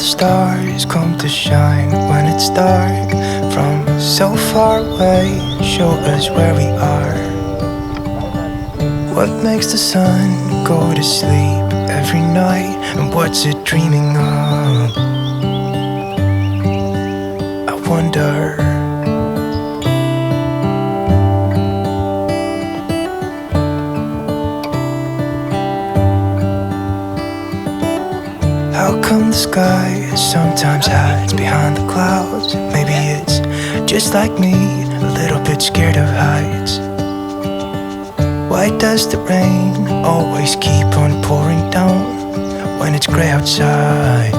the stars come to shine when it's dark. From so far away, show us where we are. What makes the sun go to sleep every night, and what's it dreaming of? I wonder. How come the sky sometimes hides behind the clouds? Maybe it's just like me, a little bit scared of heights. Why does the rain always keep on pouring down when it's gray outside?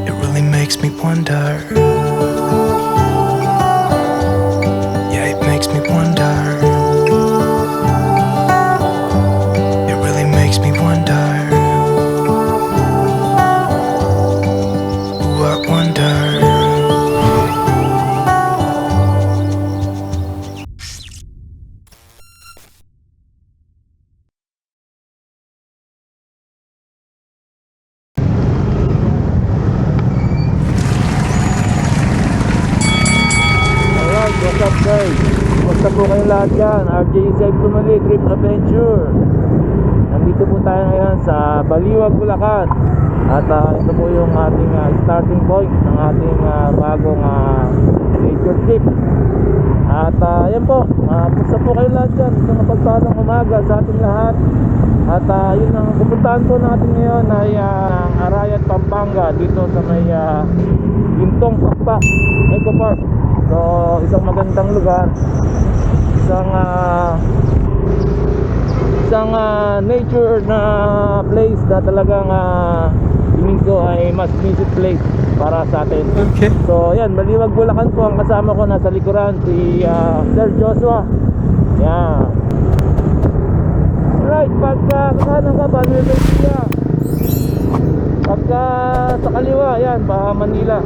It really makes me wonder. Yeah, it makes me wonder. It really makes me wonder. What's up guys? Basta po kayong lahat dyan. RJ Safe Tumali Trip Adventure. Nandito po tayo ngayon sa Baliwag, Bulacan. At ito po yung ating starting point ng ating bagong nature trip. At yan po, basta po kayong lahat dyan. Isang mapagpalang umaga sa ating lahat. At yun ang pupuntahan po natin ngayon ay Arayat, Pampanga. Dito sa may Gintong Pakpak Eco Park. So isang magandang lugar, isang nature na place na talagang tingin ko ay mas visit place para sa atin. Okay. So yan, Baliwag, Bulacan po ang kasama ko. Nasa likuran si Sir Joshua. Yan. Alright, pagka kanan ka ba Nueva, pagka sa kaliwa yan, Baha Manila.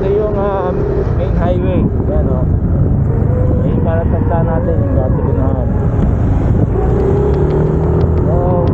Ito yung main highway. Yan o. Yung para tanda natin yung gasolinahan. So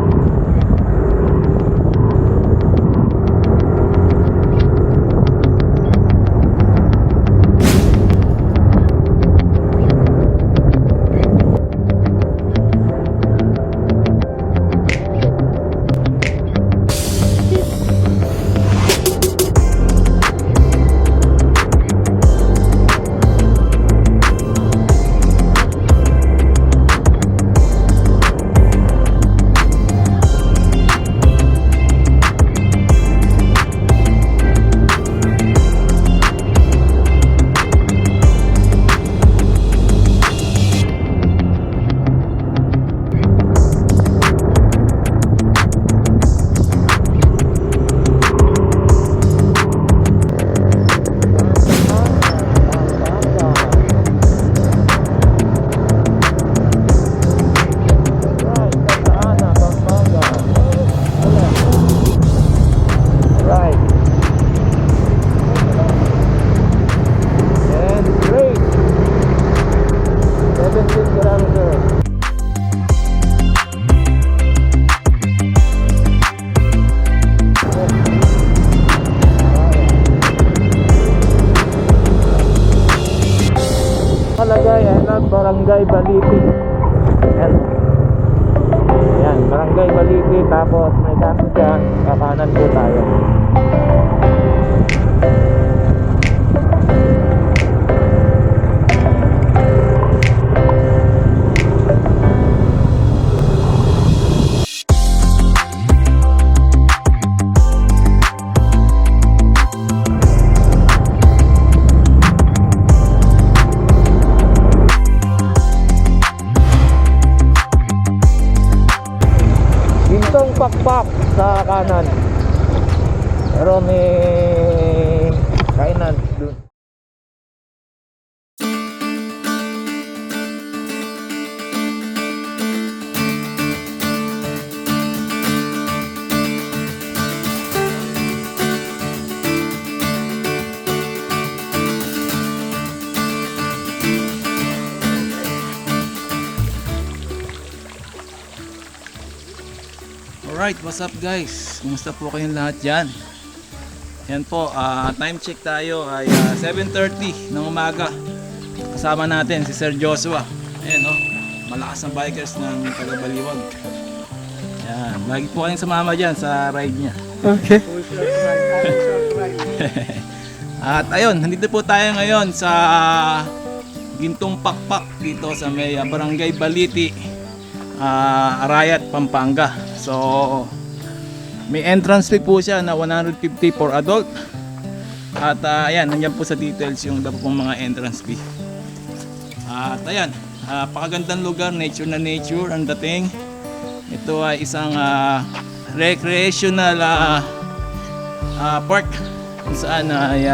Barangay Baliti. Yan, Barangay Baliti. Tapos may dako dyan, kakanan po tayo. Pakpak sa kanan, pero may kainan dun. Alright, what's up guys? Kumusta po kayong lahat dyan? Yan po, time check tayo ay 7:30 ng umaga. Kasama natin si Sir Joshua. Ayan o, malakas na bikers ng taga-Baliwag. Yan, lagi po kayong sumama dyan sa ride niya. Okay. At ayun, nandito po tayo ngayon sa Gintong Pakpak dito sa may Barangay Baliti, Arayat, Pampanga. So may entrance fee po siya na 150 for adult. At ayan, nandiyan po sa details yung dapat pong mga entrance fee. At ayan, pakagandang lugar, nature na nature ang dating. Ito ay isang recreational park kung saan ay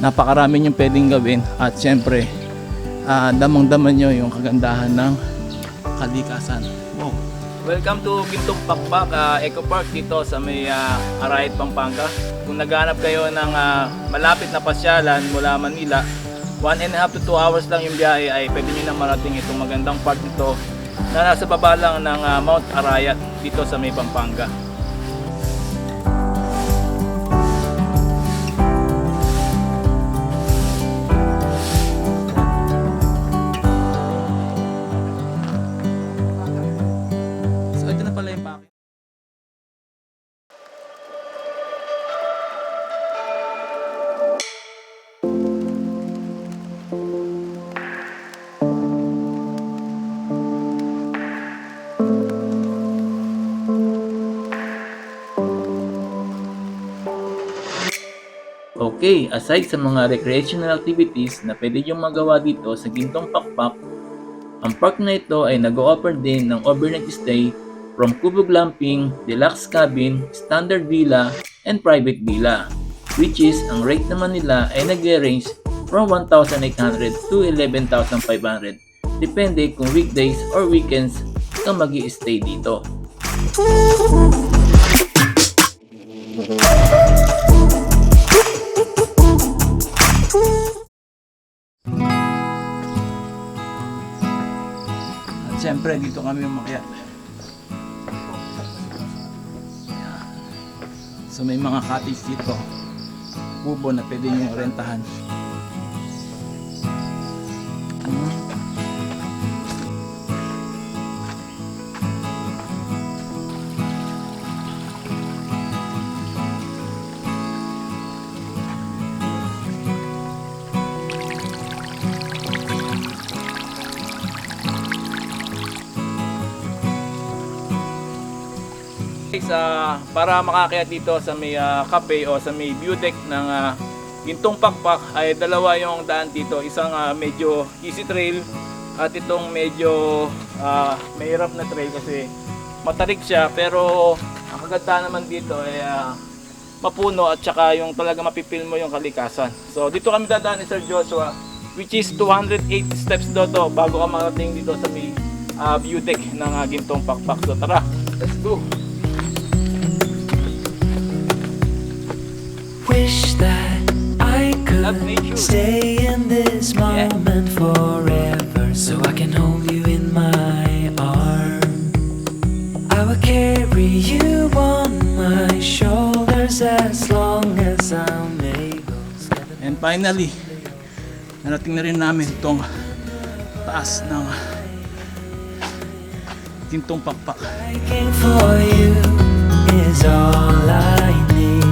napakarami yung pwedeng gawin. At syempre, damang-daman nyo yung kagandahan ng kalikasan. Wow. Welcome to Gintong Pakpak Eco Park dito sa may Arayat, Pampanga. Kung naghanap kayo ng malapit na pasyalan mula Manila, 1.5 to 2 hours lang yung biyahe, ay pwede nyo na marating itong magandang park dito na nasa baba lang ng Mount Arayat dito sa may Pampanga. Okay, aside sa mga recreational activities na pwede yung magawa dito sa Gintong Pakpak, ang park na ito ay nag-o-offer din ng overnight stay from Kubo Glamping, Deluxe Cabin, Standard Villa, and Private Villa, which is ang rate naman nila ay nag-range from 1,800 to 11,500 depende kung weekdays or weekends ka mag-i-stay dito. Siyempre, dito kami umakyat. So may mga cottage dito, kubo na pwede nyo rentahan. Para makakayat dito sa may cafe o sa may view deck ng Gintong Pakpak ay dalawa yung daan dito. Isang medyo easy trail at itong medyo mahirap na trail kasi matarik siya, pero ang kagandahan naman dito ay mapuno at saka yung talaga mapipil mo yung kalikasan. So dito kami dadaan ni Sir Joshua, which is 208 steps daw to bago ka marating dito sa may view deck ng Gintong Pakpak. So tara, let's go! Wish that I Love nature. could stay in this moment forever, so I can hold you in my arms. I will carry you on my shoulders as long as I'm able. And finally, narating na rin namin itong taas ng Gintong Pakpak. Fighting for you is all I need.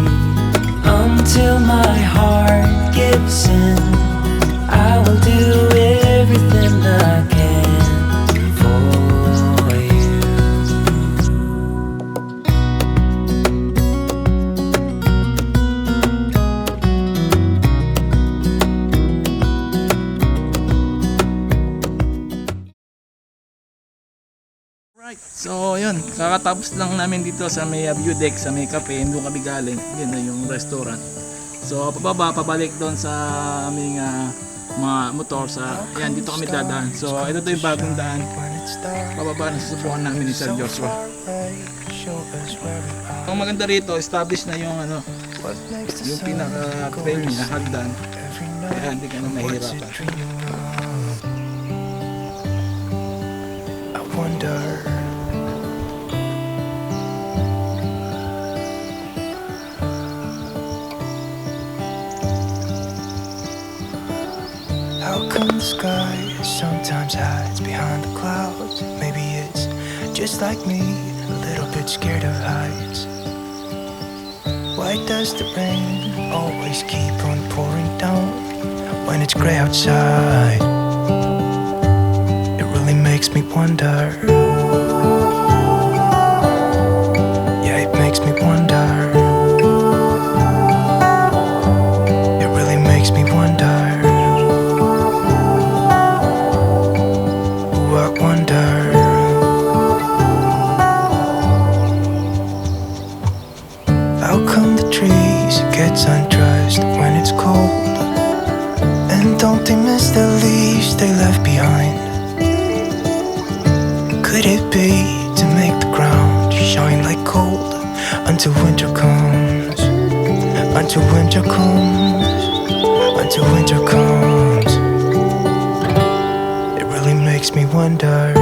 Until my heart gives in, I will do everything I can for you. Right, so yun, kakatapos lang namin dito sa may view deck, sa may cafe, doon kami galing, yun na yung restaurant. So pababa, pabalik doon sa aming mga motor sa, yan, dito kami dadaan. So ito yung bagong daan, pababa na susubukan namin ni Sir Joshua. Ang maganda rito, established na yung yung pinaka-trail niya, hagdan, kaya hindi ka na mahirapan. I wonder come the sky sometimes hides behind the clouds? Maybe it's just like me, a little bit scared of heights. Why does the rain always keep on pouring down when it's gray outside? It really makes me wonder. Yeah, it makes me wonder. It really makes me wonder. Ooh, I wonder. How come the trees gets undressed when it's cold? And don't they miss the leaves they left behind? Could it be to make the ground shine like gold until winter comes? Until winter comes, until winter comes. It really makes me wonder.